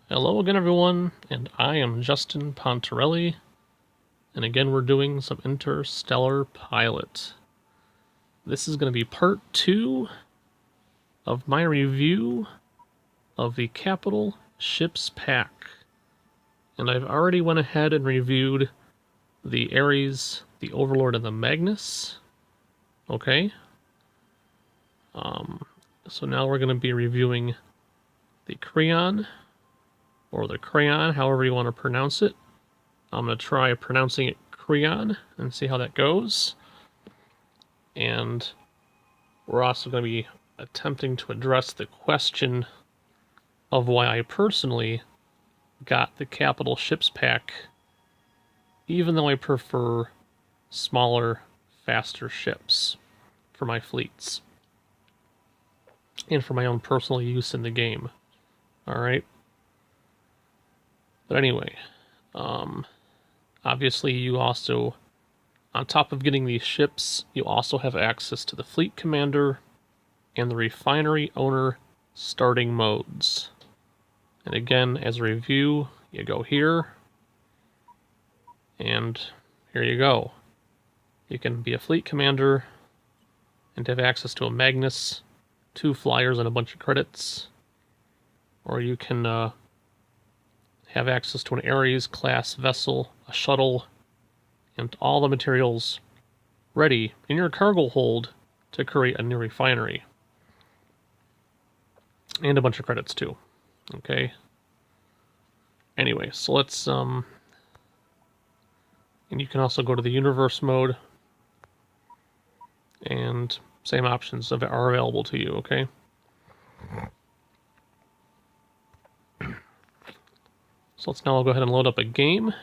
Hello again, everyone, and I am Justin Pontarelli, and again we're doing some Interstellar Pilot. This is going to be part 2 of my review of the Capital Ships Pack. And I've already went ahead and reviewed the Ares, the Overlord, and the Magnus. Okay. So now we're going to be reviewing the Creon, or the Creon, however you want to pronounce it. I'm going to try pronouncing it Creon and see how that goes. And we're also going to be attempting to address the question of why I personally got the Capital Ships Pack, even though I prefer smaller, faster ships for my fleets and for my own personal use in the game. Alright? But anyway, obviously you also, on top of getting these ships, you also have access to the Fleet Commander and the Refinery Owner starting modes. And again, as a review, you go here, and here you go. You can be a Fleet Commander and have access to a Magnus, 2 flyers, and a bunch of credits. Or you can have access to an Ares class vessel, a shuttle, and all the materials ready in your cargo hold to create a new refinery. And a bunch of credits too. Okay. Anyway, so let's and you can also go to the universe mode, and same options are available to you, okay? So let's now go ahead and load up a game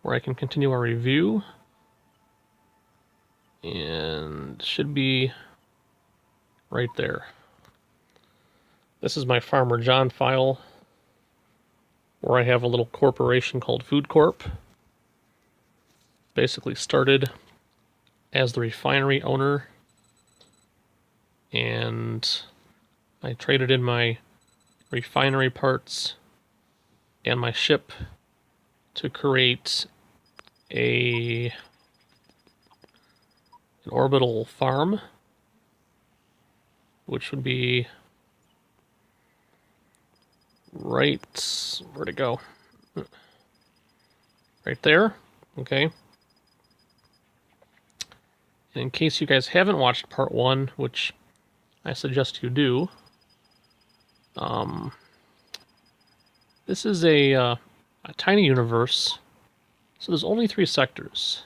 where I can continue our review. And should be right there. This is my Farmer John file, where I have a little corporation called Food Corp. Basically started as the refinery owner, and I traded in my refinery parts and my ship to create an orbital farm, which would be right, where'd it go? Right there, okay. And in case you guys haven't watched part 1, which I suggest you do, this is a tiny universe, so there's only 3 sectors.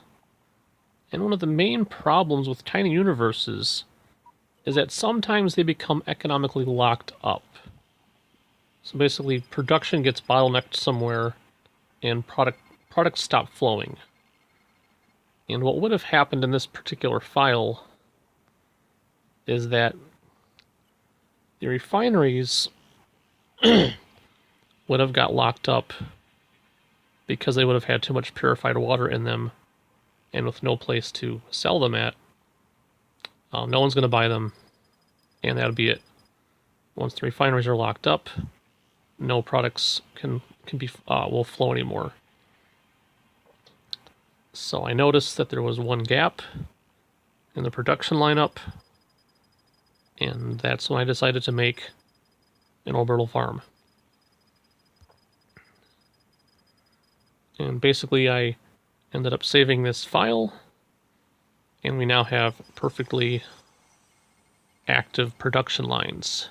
And one of the main problems with tiny universes is that sometimes they become economically locked up. So basically, production gets bottlenecked somewhere, and products stop flowing. And what would have happened in this particular file is that the refineries would have got locked up because they would have had too much purified water in them, and with no place to sell them at, no one's going to buy them, and that would be it. Once the refineries are locked up, no products will flow anymore. So I noticed that there was one gap in the production lineup, and that's when I decided to make an orbital farm. And basically I ended up saving this file, and we now have perfectly active production lines.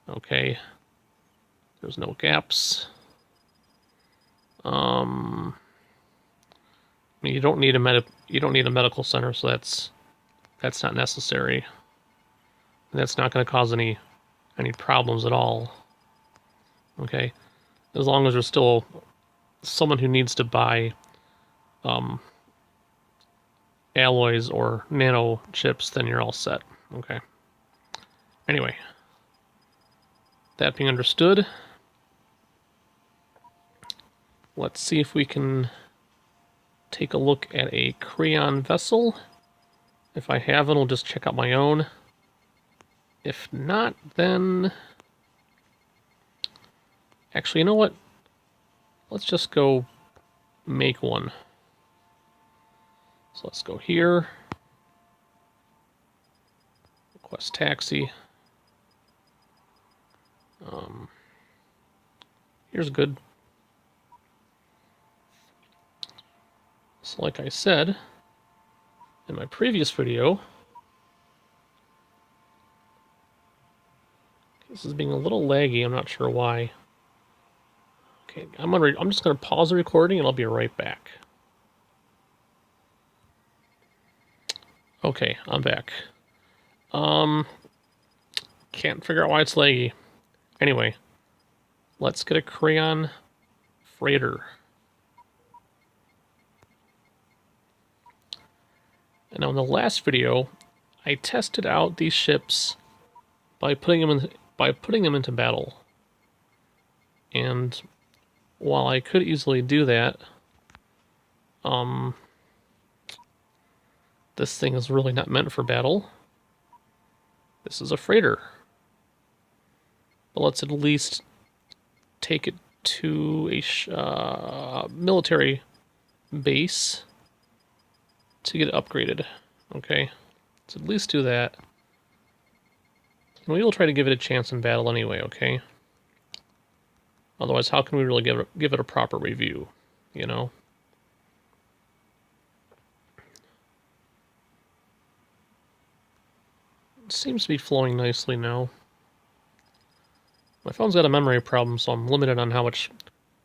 Okay, there's no gaps. I mean, you don't need a medical center, so that's not necessary. And that's not going to cause any problems at all. Okay, as long as there's still someone who needs to buy alloys or nano chips, then you're all set. Okay. Anyway, that being understood, let's see if we can take a look at a Creon vessel. If I haven't, I'll just check out my own. If not, then Actually, you know what? Let's just go make one. So let's go here. Request taxi. Here's good. So like I said in my previous video, this is being a little laggy. I'm not sure why. Okay, I'm just gonna pause the recording and I'll be right back. Okay, I'm back. Can't figure out why it's laggy. Anyway, let's get a Creon freighter. And now in the last video, I tested out these ships by putting them into battle. And while I could easily do that, this thing is really not meant for battle. This is a freighter. But let's at least take it to a military base to get it upgraded. Okay, let's at least do that. And we will try to give it a chance in battle anyway, okay? Otherwise, how can we really give it a proper review, you know? It seems to be flowing nicely now. My phone's got a memory problem, so I'm limited on how much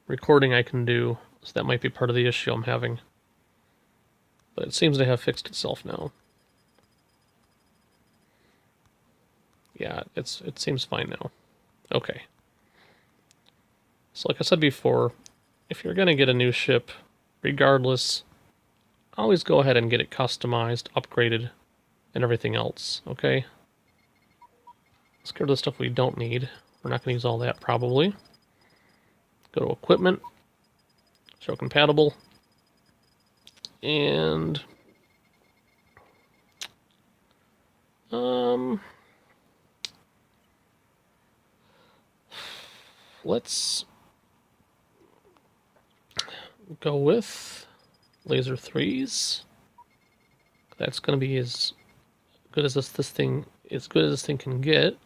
recording I can do, so that might be part of the issue I'm having. But it seems to have fixed itself now. Yeah, it seems fine now. Okay. So like I said before, if you're going to get a new ship, regardless, always go ahead and get it customized, upgraded, and everything else, okay? Let's get rid of the stuff we don't need. We're not going to use all that, probably. Go to Equipment, Show Compatible, and... let's go with laser 3s. That's going to be as good as this thing can get.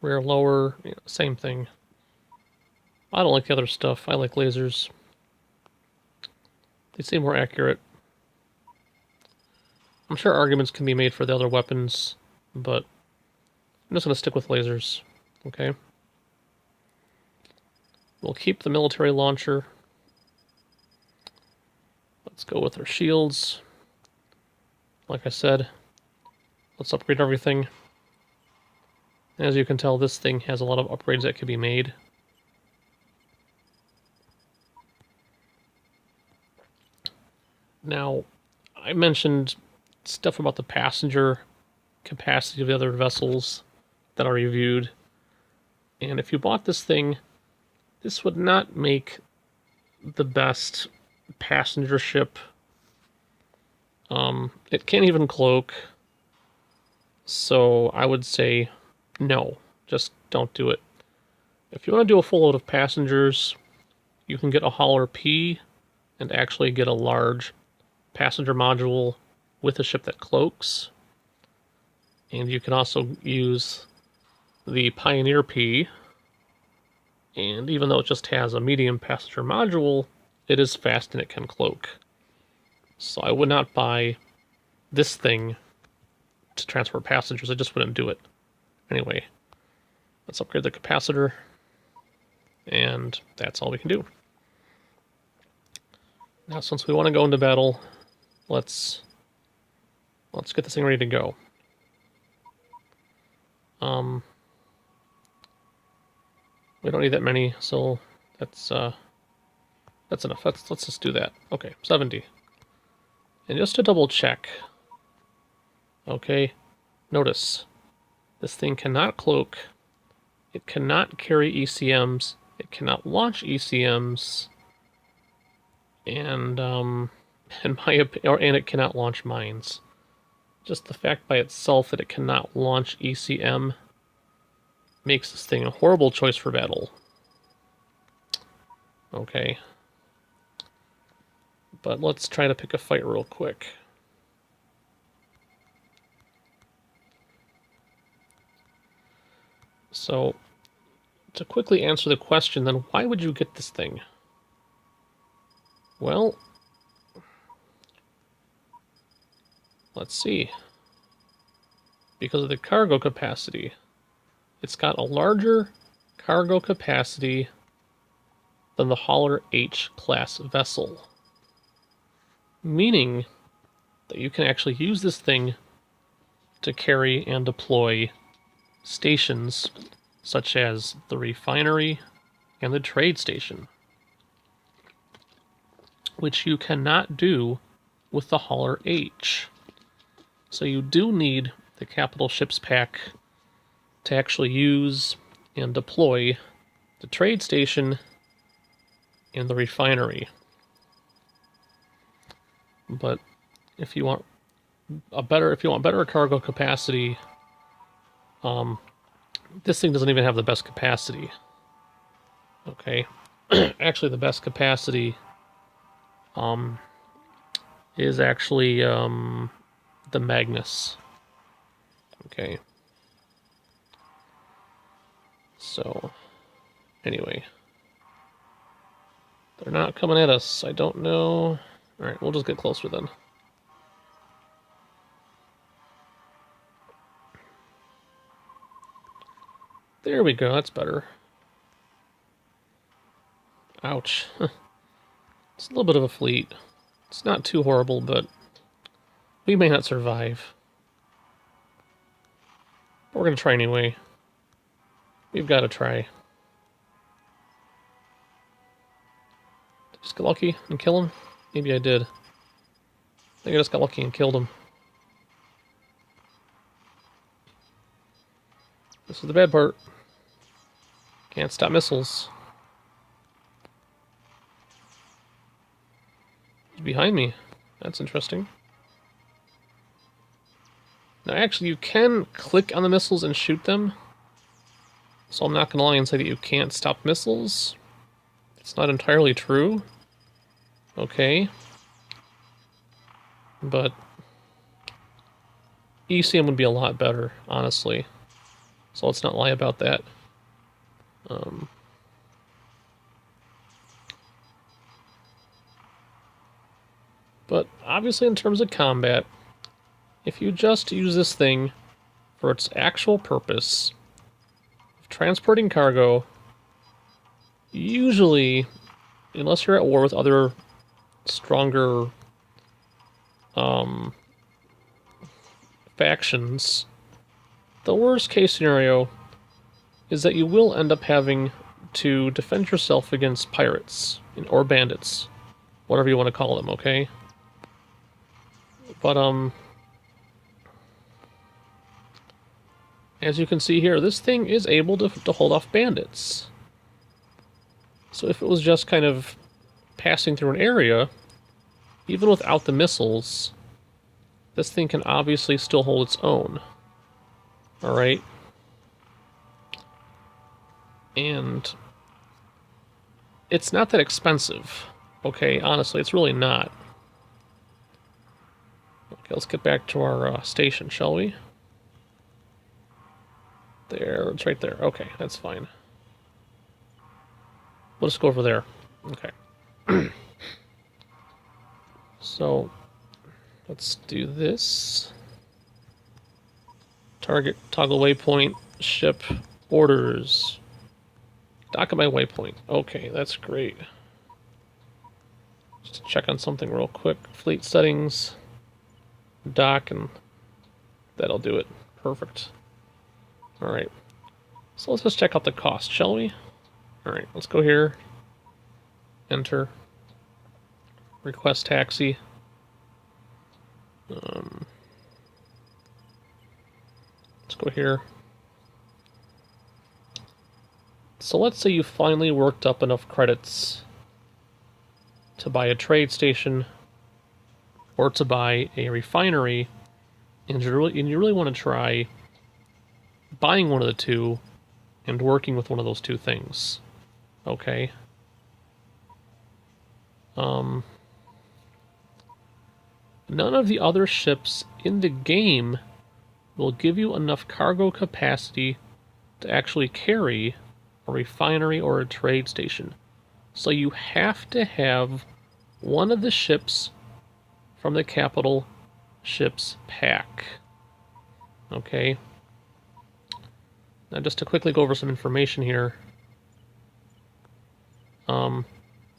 Rear lower, you know, same thing. I don't like the other stuff. I like lasers. They seem more accurate. I'm sure arguments can be made for the other weapons, but I'm just going to stick with lasers. Okay. We'll keep the military launcher. Let's go with our shields. Like I said, let's upgrade everything. As you can tell, this thing has a lot of upgrades that can be made. Now, I mentioned stuff about the passenger capacity of the other vessels that are reviewed. And if you bought this thing, this would not make the best passenger ship. It can't even cloak. So I would say no, just don't do it. If you want to do a full load of passengers, you can get a hauler P and actually get a large passenger module with a ship that cloaks. And you can also use the Pioneer P. And even though it just has a medium passenger module, it is fast and it can cloak. So I would not buy this thing to transport passengers. I just wouldn't do it. Anyway, let's upgrade the capacitor. And that's all we can do. Now, since we want to go into battle, let's get this thing ready to go. We don't need that many, so that's enough. Let's just do that. Okay, 70. And just to double check, okay, notice this thing cannot cloak, it cannot carry ECMs, it cannot launch ECMs, and it cannot launch mines. Just the fact by itself that it cannot launch ECM makes this thing a horrible choice for battle. Okay. But let's try to pick a fight real quick. So, to quickly answer the question, then why would you get this thing? Well, let's see. Because of the cargo capacity. It's got a larger cargo capacity than the Hauler H class vessel. Meaning that you can actually use this thing to carry and deploy stations such as the refinery and the trade station, which you cannot do with the Hauler H. So you do need the capital ships pack to actually use and deploy the trade station and the refinery. But if you want better cargo capacity, this thing doesn't even have the best capacity. Okay, actually the best capacity is actually the Magnus. Okay. So, anyway. They're not coming at us. I don't know. Alright, we'll just get closer then. There we go, that's better. Ouch. It's a little bit of a fleet. It's not too horrible, but we may not survive. But we're gonna try anyway. We've got to try. Just get lucky and kill him? Maybe I did. I think I just got lucky and killed him. This is the bad part. Can't stop missiles. He's behind me. That's interesting. Now actually you can click on the missiles and shoot them. So I'm not going to lie and say that you can't stop missiles. It's not entirely true. Okay. But ECM would be a lot better, honestly. So let's not lie about that. But obviously in terms of combat, if you just use this thing for its actual purpose of transporting cargo, usually, unless you're at war with other stronger factions, the worst case scenario is that you will end up having to defend yourself against pirates or bandits, whatever you want to call them, okay? But as you can see here, this thing is able to hold off bandits. So if it was just kind of passing through an area, even without the missiles, this thing can obviously still hold its own. Alright? And it's not that expensive. Okay, honestly, it's really not. Okay, let's get back to our station, shall we? There, it's right there. Okay, that's fine. We'll just go over there. Okay. So, let's do this. Target, toggle waypoint, ship, orders. Dock at my waypoint. Okay, that's great. Just check on something real quick. Fleet settings. Dock, and that'll do it. Perfect. Alright. So let's just check out the cost, shall we? Alright, let's go here. Enter. Request taxi. Let's go here. So let's say you finally worked up enough credits to buy a trade station or to buy a refinery, and you really want to try buying one of the two and working with one of those two things. Okay. None of the other ships in the game will give you enough cargo capacity to actually carry a refinery or a trade station. So you have to have one of the ships from the capital ships pack. Okay. Now just to quickly go over some information here.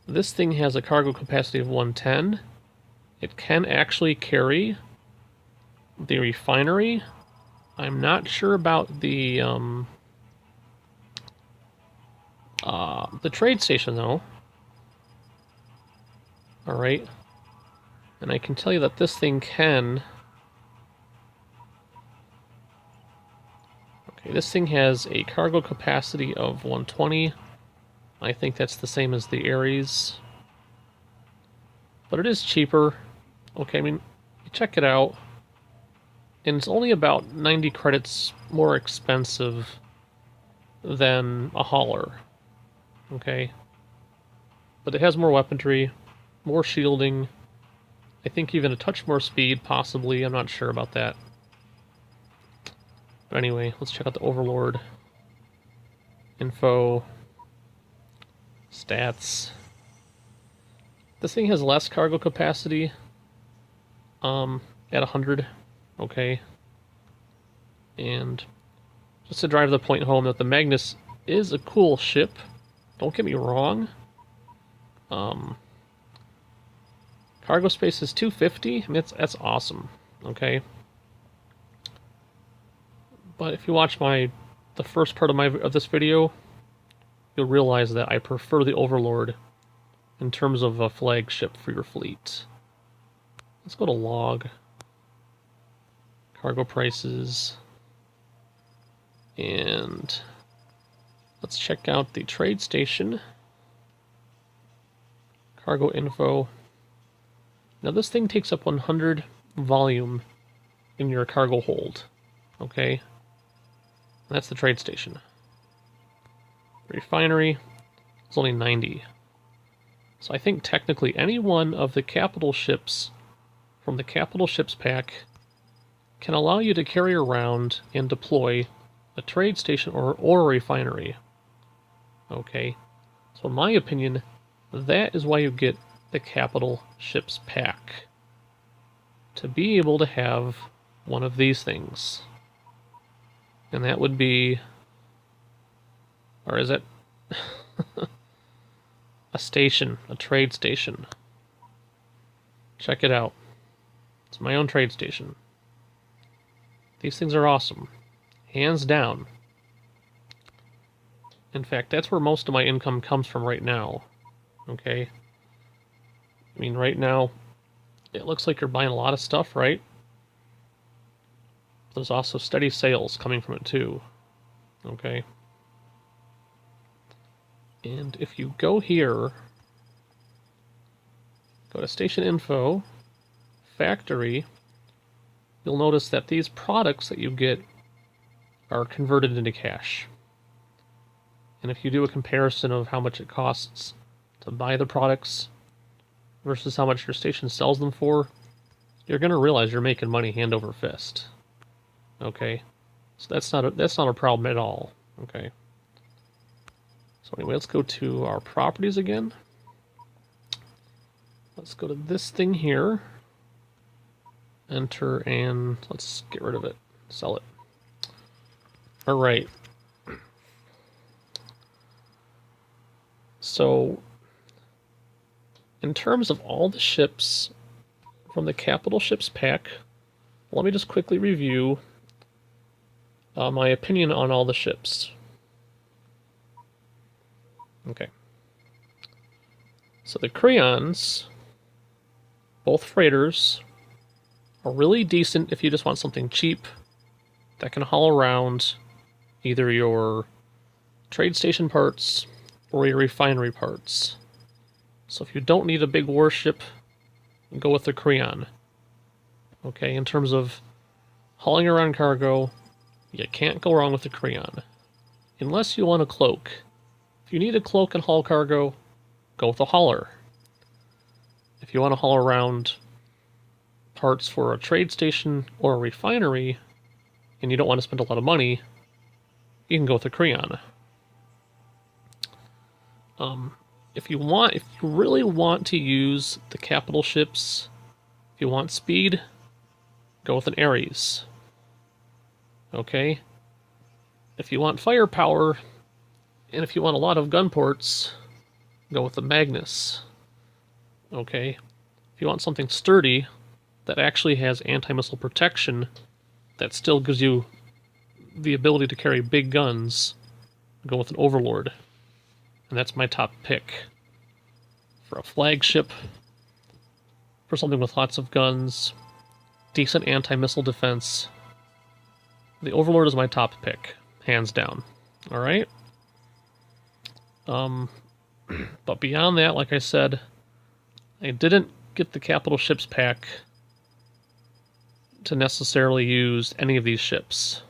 This thing has a cargo capacity of 110. It can actually carry the refinery. I'm not sure about the trade station though. Alright. And I can tell you that this thing can... Okay, this thing has a cargo capacity of 120. I think that's the same as the Ares. But it is cheaper. Okay, I mean, you check it out. And it's only about 90 credits more expensive than a hauler. Okay? But it has more weaponry, more shielding. I think even a touch more speed, possibly. I'm not sure about that. But anyway, let's check out the Overlord. Info. Stats. This thing has less cargo capacity. At 100. Okay. And just to drive the point home that the Magnus is a cool ship. Don't get me wrong. Cargo space is 250. I mean, that's awesome. Okay. But if you watch the first part of this video, you'll realize that I prefer the Overlord in terms of a flagship for your fleet. Let's go to log. Cargo prices. And let's check out the trade station. Cargo info. Now this thing takes up 100 volume in your cargo hold. Okay? And that's the trade station. Refinery is only 90. So I think technically any one of the capital ships from the capital ships pack can allow you to carry around and deploy a trade station or a refinery. Okay? So in my opinion, that is why you get the capital ships pack. To be able to have one of these things. And that would be... Or is it... a station, a trade station. Check it out. It's my own trade station. These things are awesome. Hands down. In fact, that's where most of my income comes from right now. Okay? I mean, right now, it looks like you're buying a lot of stuff, right? There's also steady sales coming from it too. Okay? And if you go here, go to station info, factory, you'll notice that these products that you get are converted into cash. And if you do a comparison of how much it costs to buy the products versus how much your station sells them for, you're going to realize you're making money hand over fist. Okay? So that's not a problem at all. Okay? So anyway, let's go to our properties again. Let's go to this thing here. Enter, and let's get rid of it. Sell it. Alright. So, in terms of all the ships from the capital ships pack, let me just quickly review my opinion on all the ships. Okay. So the Creons, both freighters, are really decent if you just want something cheap that can haul around either your trade station parts or your refinery parts. So if you don't need a big warship, go with the Creon. Okay, in terms of hauling around cargo, you can't go wrong with the Creon. unless you want a cloak. If you need a cloak and haul cargo, go with a hauler. If you want to haul around parts for a trade station or a refinery, and you don't want to spend a lot of money, you can go with a Creon. If you really want to use the capital ships, if you want speed, go with an Ares. Okay? If you want firepower, and if you want a lot of gun ports, go with the Magnus. Okay? If you want something sturdy that actually has anti-missile protection that still gives you the ability to carry big guns, go with an Overlord. And that's my top pick. For a flagship, for something with lots of guns, decent anti-missile defense, the Overlord is my top pick, hands down. Alright? But beyond that, like I said, I didn't get the capital ships pack to necessarily use any of these ships.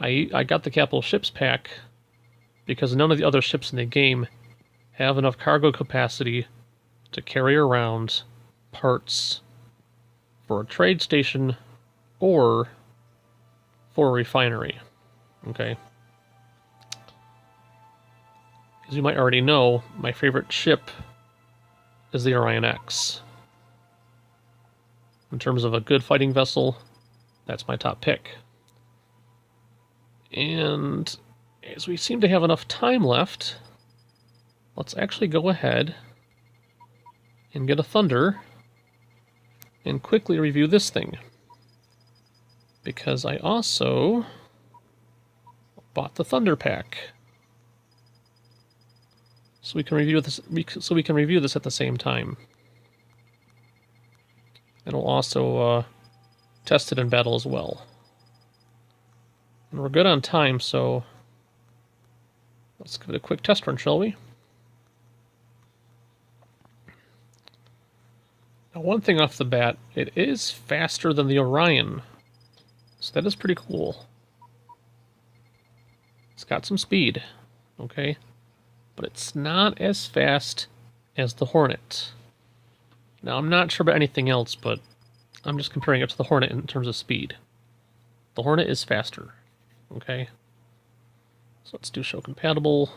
I got the capital ships pack because none of the other ships in the game have enough cargo capacity to carry around parts for a trade station or for a refinery. Okay? As you might already know, my favorite ship is the Orion X. In terms of a good fighting vessel, that's my top pick. And as we seem to have enough time left, let's actually go ahead and get a Thunder and quickly review this thing. Because I also bought the Thunder pack. So we can review this at the same time. And we'll also test it in battle as well. And we're good on time, so let's give it a quick test run, shall we? Now, one thing off the bat, it is faster than the Orion, so that is pretty cool. It's got some speed, okay? But it's not as fast as the Hornet. Now, I'm not sure about anything else, but I'm just comparing it to the Hornet in terms of speed. The Hornet is faster, okay? So let's do show compatible.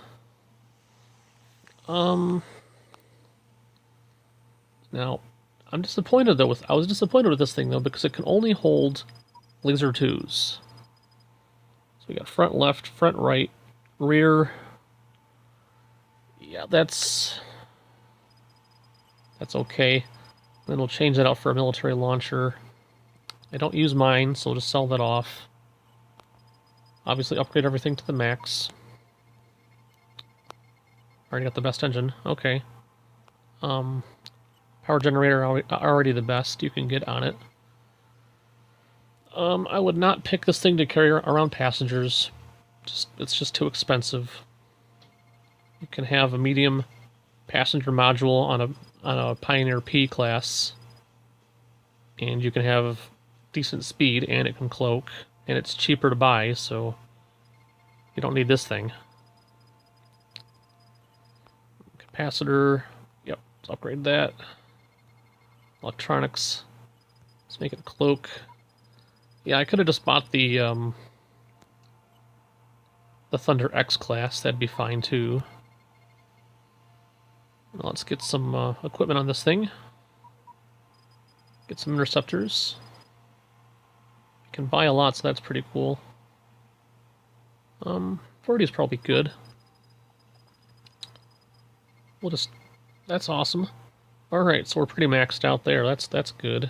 Now, I was disappointed with this thing, though, because it can only hold laser 2s. So we got front left, front right, rear. Yeah, that's okay. Then we'll change that out for a military launcher. I don't use mine, so we'll just sell that off. Obviously upgrade everything to the max. Already got the best engine. Okay. Power generator already the best you can get on it. I would not pick this thing to carry around passengers. It's just too expensive. You can have a medium passenger module on a Pioneer P class, and you can have decent speed, and it can cloak, and it's cheaper to buy, so you don't need this thing. Capacitor, yep, let's upgrade that. Electronics, let's make it a cloak. Yeah, I could have just bought the Thunder X class. That'd be fine too. Let's get some equipment on this thing. Get some interceptors. You can buy a lot, so that's pretty cool. 40 is probably good. That's awesome. Alright, so we're pretty maxed out there. That's good.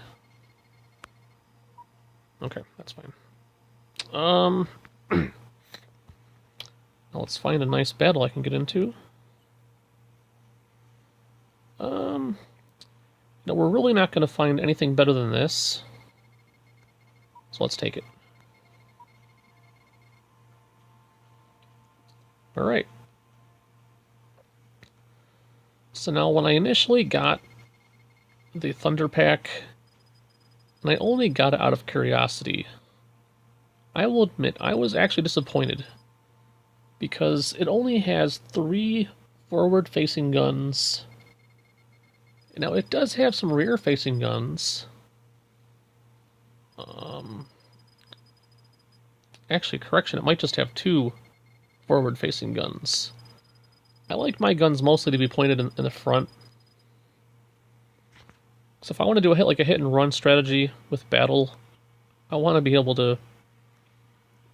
Okay, that's fine. Now let's find a nice battle I can get into. No, we're really not going to find anything better than this. So let's take it. Alright. So now when I initially got the Thunder pack, and I only got it out of curiosity, I will admit I was actually disappointed because it only has 3 forward-facing guns. Now, it does have some rear-facing guns. Actually, correction, it might just have 2 forward-facing guns. I like my guns mostly to be pointed in the front. So if I want to do a hit-and-run strategy with battle, I want to be able to...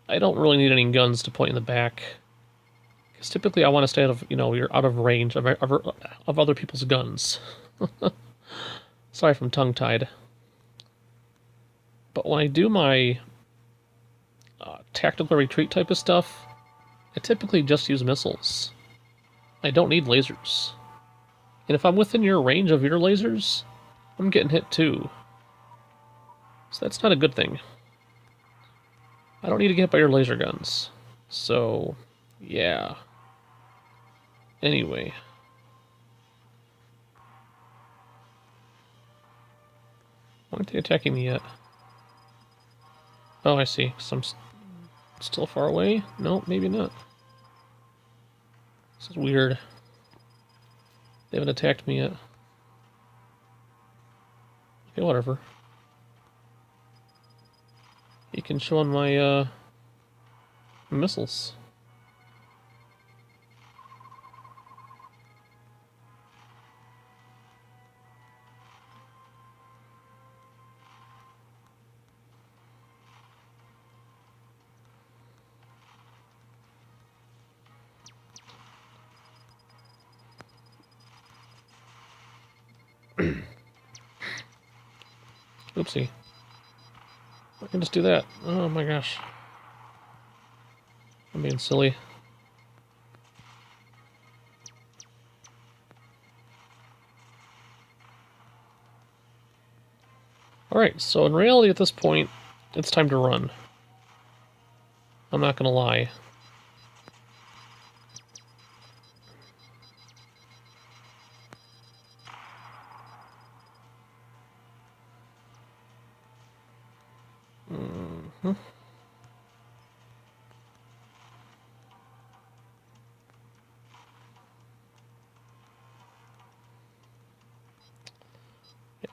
I don't really need any guns to point in the back. Because typically I want to stay out of, you're out of range of other people's guns. Sorry if I'm tongue-tied. But when I do my tactical retreat type of stuff, I typically just use missiles. I don't need lasers. And if I'm within your range of your lasers, I'm getting hit too. So that's not a good thing. I don't need to get hit by your laser guns. So, yeah. Anyway. Why aren't they attacking me yet? Oh, I see. Because I'm still far away? No, maybe not. This is weird. They haven't attacked me yet. Okay, whatever. You can show on my missiles. Oopsie. I can just do that. Oh my gosh. I'm being silly. Alright, so in reality at this point, it's time to run. I'm not gonna lie.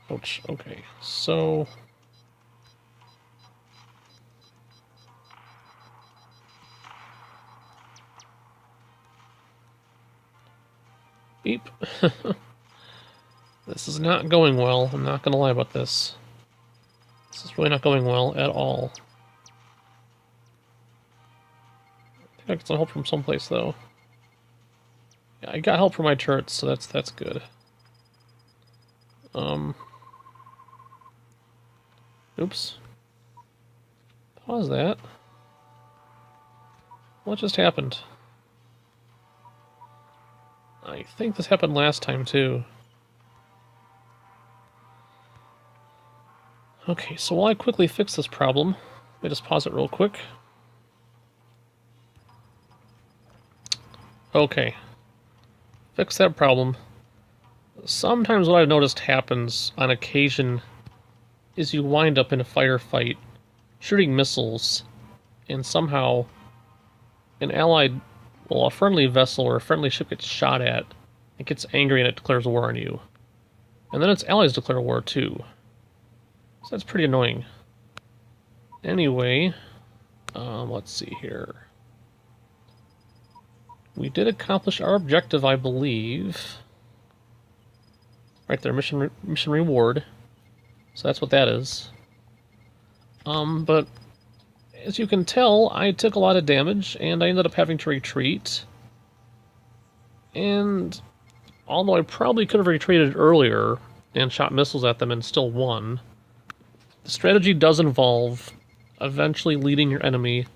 Ouch, okay, so... Beep. This is not going well, I'm not gonna lie about this. This is really not going well at all. I think I got some help from someplace, though. Yeah, I got help from my turrets, so that's good. Oops. Pause that. What just happened? I think this happened last time, too. Okay, so while I quickly fix this problem, let me just pause it real quick. Okay. Fix that problem. Sometimes what I've noticed happens on occasion is you wind up in a firefight shooting missiles, and somehow an allied, well, a friendly vessel or a friendly ship gets shot at, it gets angry and it declares war on you. And then its allies declare war too. So that's pretty annoying. Anyway, let's see here. We did accomplish our objective, I believe. Right there, mission reward. So that's what that is. But as you can tell, I took a lot of damage, and I ended up having to retreat. And although I probably could have retreated earlier and shot missiles at them and still won, the strategy does involve eventually leading your enemy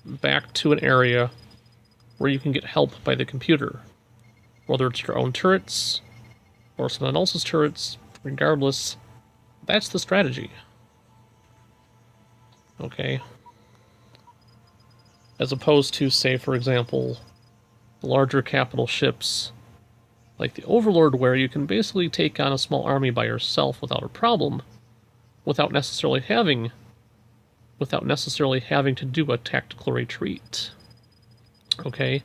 back to an area where you can get help by the computer. Whether it's your own turrets or someone else's turrets, regardless, that's the strategy. Okay. As opposed to, say, for example, larger capital ships like the Overlord, where you can basically take on a small army by yourself without a problem, without necessarily having to do a tactical retreat. Okay?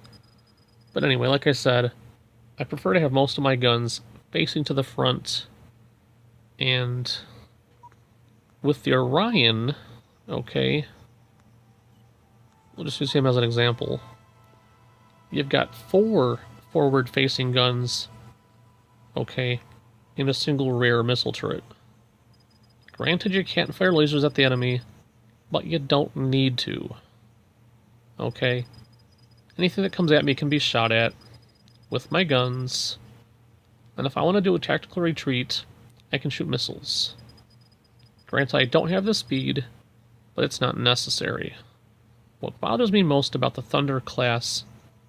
But anyway, like I said, I prefer to have most of my guns facing to the front. And with the Orion, okay, we'll just use him as an example. You've got 4 forward-facing guns, okay, in a single rear missile turret. Granted, you can't fire lasers at the enemy, but you don't need to. Okay? Anything that comes at me can be shot at with my guns, and if I want to do a tactical retreat, I can shoot missiles. Granted, I don't have the speed, but it's not necessary. What bothers me most about the Thunder class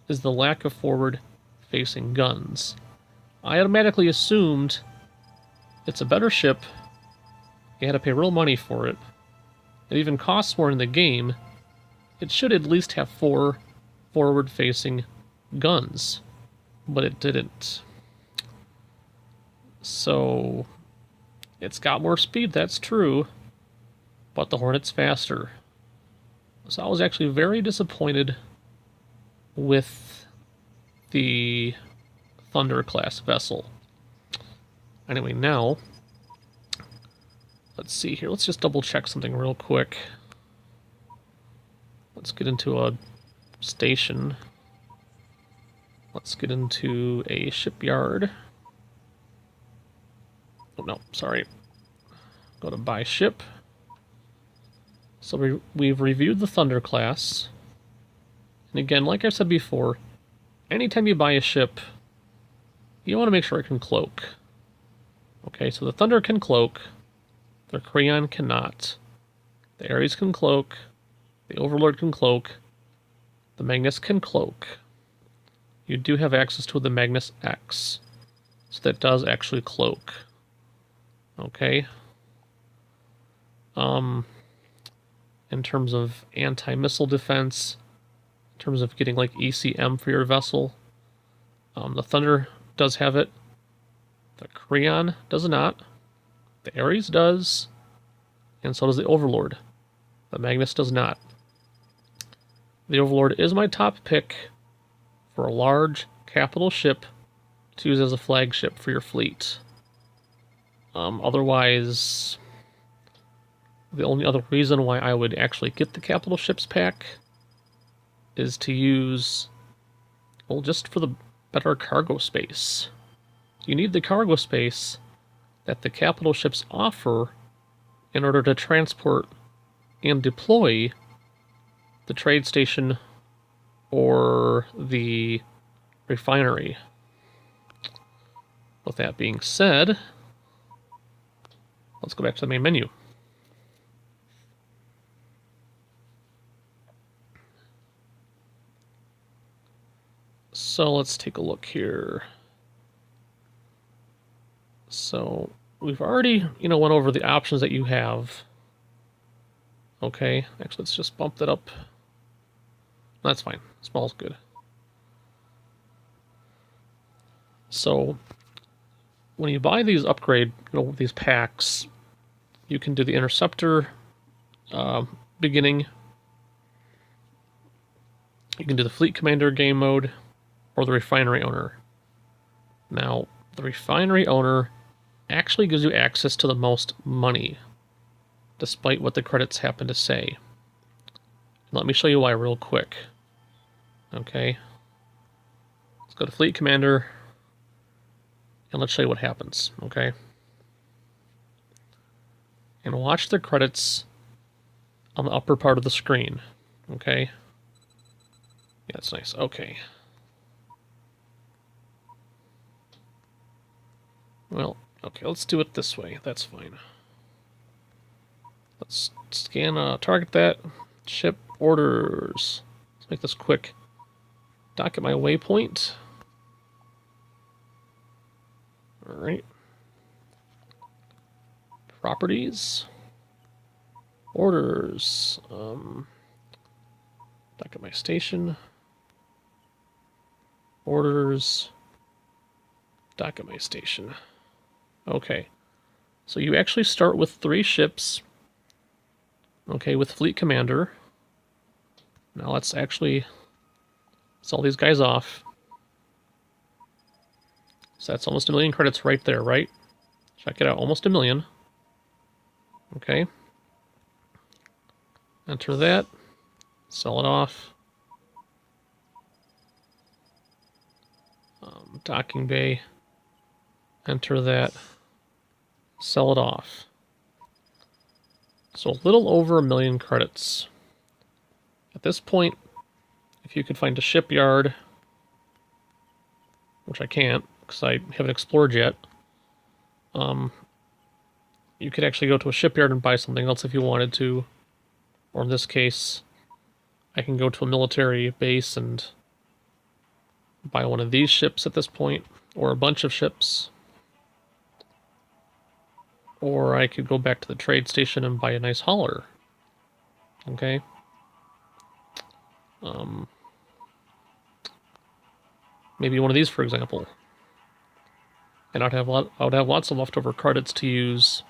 is the lack of forward-facing guns. I automatically assumed it's a better ship, you had to pay real money for it, it even costs more in the game, it should at least have 4 forward-facing guns, but it didn't. So, it's got more speed, that's true, but the Hornet's faster. So I was actually very disappointed with the Thunder class vessel. Anyway, now, let's see here. Let's just double check something real quick. Let's get into a station. Let's get into a shipyard. Oh, no, sorry. Go to buy ship. So we've reviewed the Thunder class. And again, like I said before, anytime you buy a ship, you want to make sure it can cloak. Okay, so the Thunder can cloak, the Creon cannot. The Ares can cloak, the Overlord can cloak, the Magnus can cloak. You do have access to the Magnus X, so that does actually cloak. Okay. In terms of anti-missile defense, in terms of getting like ECM for your vessel, the Thunder does have it. The Creon does not. The Ares does. And so does the Overlord. The Magnus does not. The Overlord is my top pick for a large capital ship to use as a flagship for your fleet. Otherwise, the only other reason why I would actually get the capital ships pack is to use, well, just for the better cargo space. You need the cargo space that the capital ships offer in order to transport and deploy the trade station or the refinery. With that being said, let's go back to the main menu. So let's take a look here. So we've already, went over the options that you have. Okay, actually let's just bump that up. That's fine, small is good. So when you buy these upgrade, these packs, you can do the Interceptor beginning. You can do the Fleet Commander game mode, or the Refinery Owner. Now, the Refinery Owner actually gives you access to the most money, despite what the credits happen to say. Let me show you why real quick. Okay. Let's go to Fleet Commander, and let's show you what happens, okay? And watch the credits on the upper part of the screen, okay? Yeah, that's nice, okay. Well, okay, let's do it this way, that's fine. Let's scan, target that, ship orders. Let's make this quick. Dock at my waypoint. Alright. Properties. Orders. Dock at my station. Orders. Dock at my station. Okay. So you actually start with 3 ships. Okay, with Fleet Commander. Now let's actually Sell these guys off. So that's almost 1 million credits right there, right? Check it out, almost 1 million. Okay. Enter that. Sell it off. Docking bay. Enter that. Sell it off. So a little over 1 million credits. At this point, if you could find a shipyard, which I can't because I haven't explored yet, you could actually go to a shipyard and buy something else if you wanted to. Or in this case, I can go to a military base and buy one of these ships at this point, or a bunch of ships. Or I could go back to the trade station and buy a nice hauler. Okay. Maybe one of these, for example. And I would have lots of leftover credits to use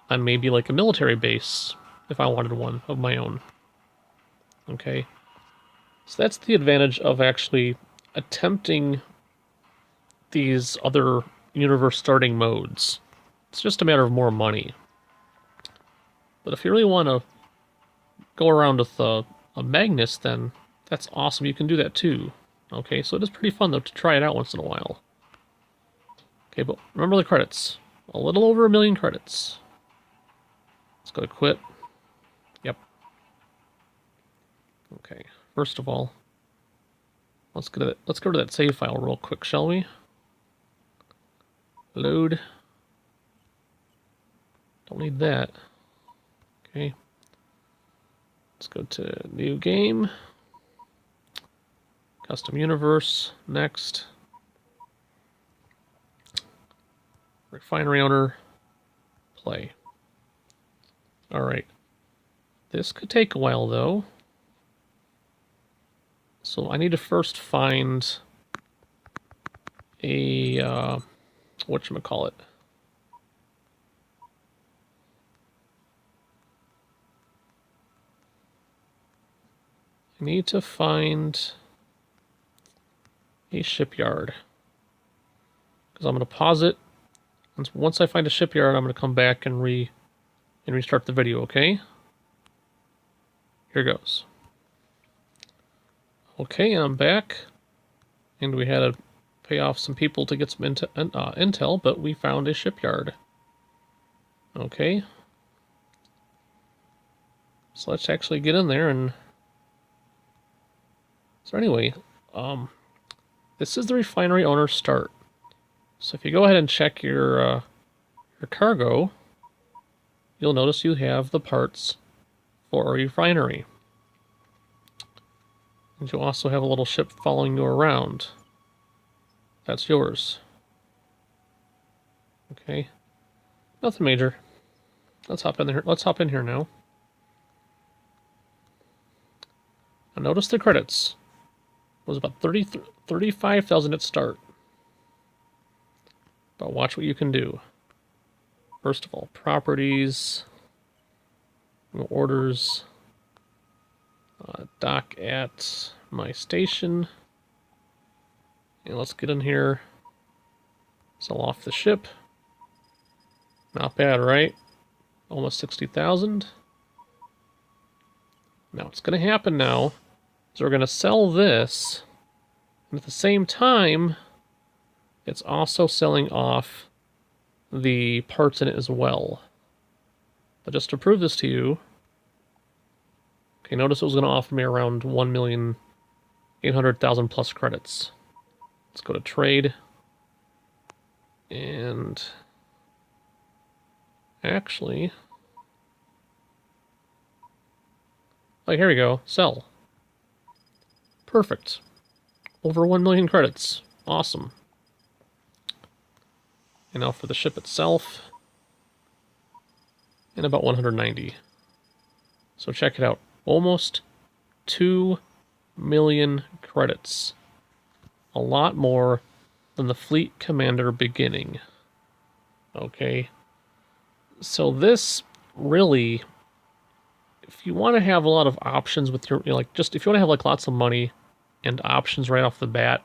on maybe like a military base if I wanted one of my own. Okay. So that's the advantage of actually attempting these other universe starting modes. It's just a matter of more money. But if you really want to go around with a Magnus, then that's awesome. You can do that too. Okay, so it is pretty fun though to try it out once in a while. Okay, but remember the credits. A little over 1 million credits. Let's go to quit. Yep. Okay, first of all, let's go to that save file real quick, shall we? Load. Don't need that. Okay. Let's go to new game. Custom universe. Next. Refinery owner. Play. Alright. This could take a while though. So I need to first find a whatchamacallit. I need to find a shipyard. Because I'm going to pause it. Once I find a shipyard, I'm going to come back and restart the video, okay? Here goes. Okay, I'm back. And we had to pay off some people to get some intel, but we found a shipyard. Okay. So let's actually get in there and... So anyway, this is the refinery owner start. So if you go ahead and check your cargo, you'll notice you have the parts for a refinery. And you'll also have a little ship following you around. That's yours. Okay. Nothing major. Let's hop in there. Let's hop in here now. Now notice the credits. It was about 35,000 at start. But watch what you can do. First of all, properties, orders, dock at my station. And let's get in here. Sell off the ship. Not bad, right? Almost 60,000. Now, what's going to happen now is we're going to sell this. And at the same time, it's also selling off the parts in it as well. But just to prove this to you, okay, notice it was going to offer me around 1,800,000 plus credits. Let's go to trade. And actually, oh, here we go. Sell. Perfect. Over 1 million credits. Awesome. And now for the ship itself. And about 190. So check it out. Almost 2 million credits. A lot more than the Fleet Commander beginning. Okay. So this really, if you want to have a lot of options with your, like, just if you want to have like lots of money and options right off the bat,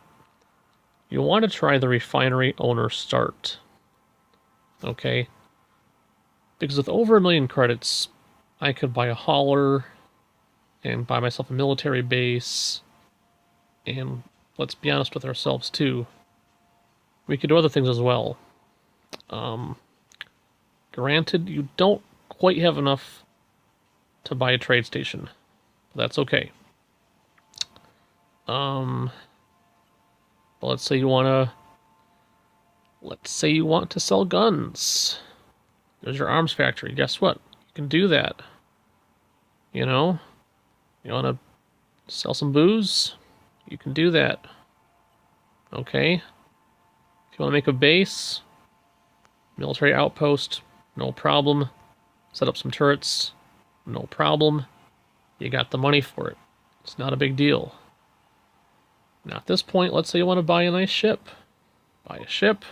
you want to try the refinery owner start. Okay? Because with over 1 million credits, I could buy a hauler and buy myself a military base. And let's be honest with ourselves too. We could do other things as well. Granted, you don't quite have enough to buy a trade station. But that's okay. But let's say you want to sell guns. There's your arms factory. Guess what? You can do that. You know? You want to sell some booze? You can do that. Okay? If you want to make a base, military outpost, no problem. Set up some turrets, no problem. You got the money for it. It's not a big deal. Now at this point, let's say you want to buy a nice ship. Buy a ship.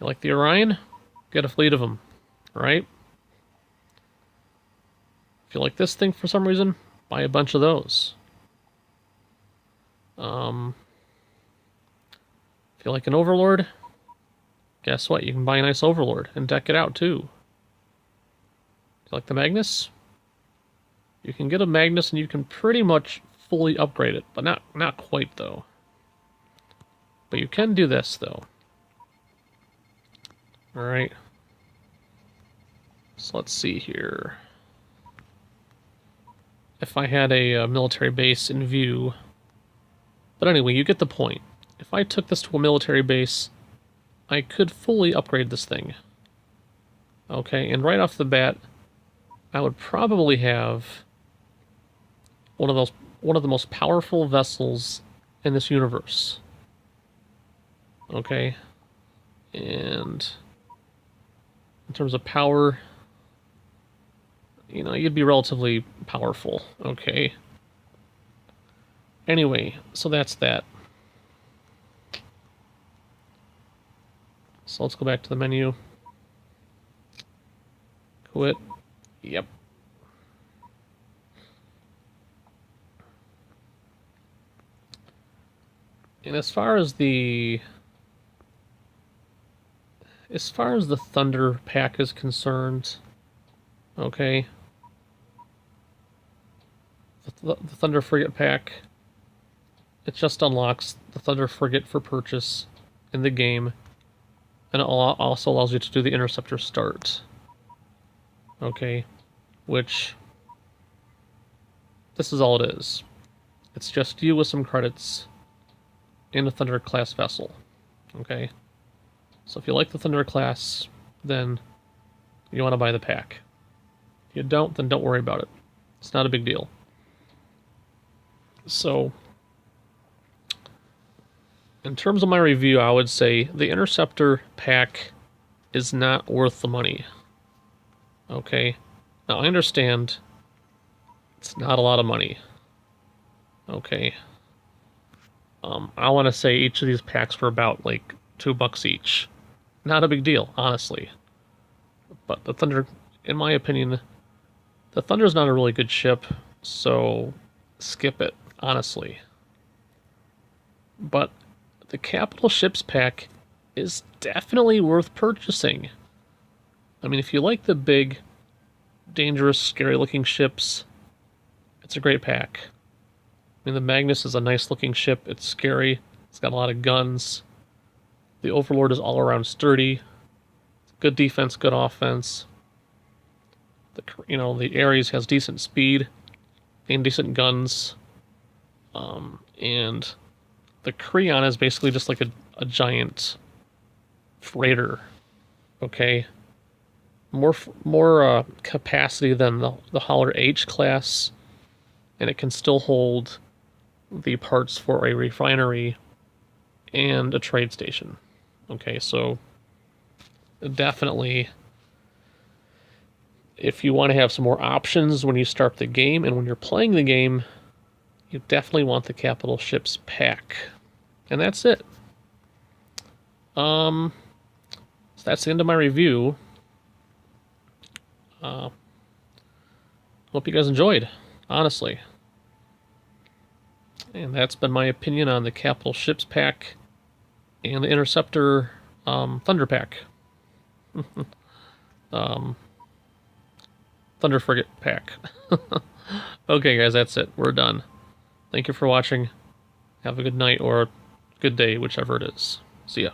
You like the Orion? Get a fleet of them, right? If you like this thing for some reason, buy a bunch of those. If you like an Overlord, guess what? You can buy a nice Overlord and deck it out too. You like the Magnus? You can get a Magnus and you can pretty much fully upgrade it, but not quite though. But you can do this though. Alright. So let's see here. If I had a military base in view. But anyway, you get the point. If I took this to a military base, I could fully upgrade this thing. Okay, and right off the bat, I would probably have one of the most powerful vessels in this universe. Okay? And in terms of power, you know, you'd be relatively powerful, okay? Anyway, so that's that. So let's go back to the menu. Quit. Yep. And as far as the Thunder pack is concerned, okay, the Thunder Frigate pack, it just unlocks the Thunder Frigate for purchase in the game, and it also allows you to do the Interceptor start. Okay, which, this is all it is. It's just you with some credits in a Thunder class vessel. Okay, so if you like the Thunder class, then you want to buy the pack. If you don't, then don't worry about it. It's not a big deal. So, in terms of my review, I would say the Interceptor pack is not worth the money. Okay, now I understand it's not a lot of money. Okay, I want to say each of these packs were about like $2 each. Not a big deal, honestly. But the Thunder, in my opinion, the Thunder's not a really good ship, so skip it, honestly. But the Capital Ships pack is definitely worth purchasing. I mean, if you like the big, dangerous, scary-looking ships, it's a great pack. I mean, the Magnus is a nice-looking ship. It's scary. It's got a lot of guns. The Overlord is all-around sturdy. Good defense, good offense. The Ares has decent speed and decent guns. And the Creon is basically just like a giant freighter. Okay? More capacity than the Hauler H class, and it can still hold the parts for a refinery and a trade station. Okay, so definitely, if you want to have some more options when you start the game and when you're playing the game, you definitely want the Capital Ships pack. And that's it. So that's the end of my review. Hope you guys enjoyed, honestly. And that's been my opinion on the Capital Ships pack and the Interceptor Thunder pack. Thunder Frigate pack. Okay, guys, that's it. We're done. Thank you for watching. Have a good night or good day, whichever it is. See ya.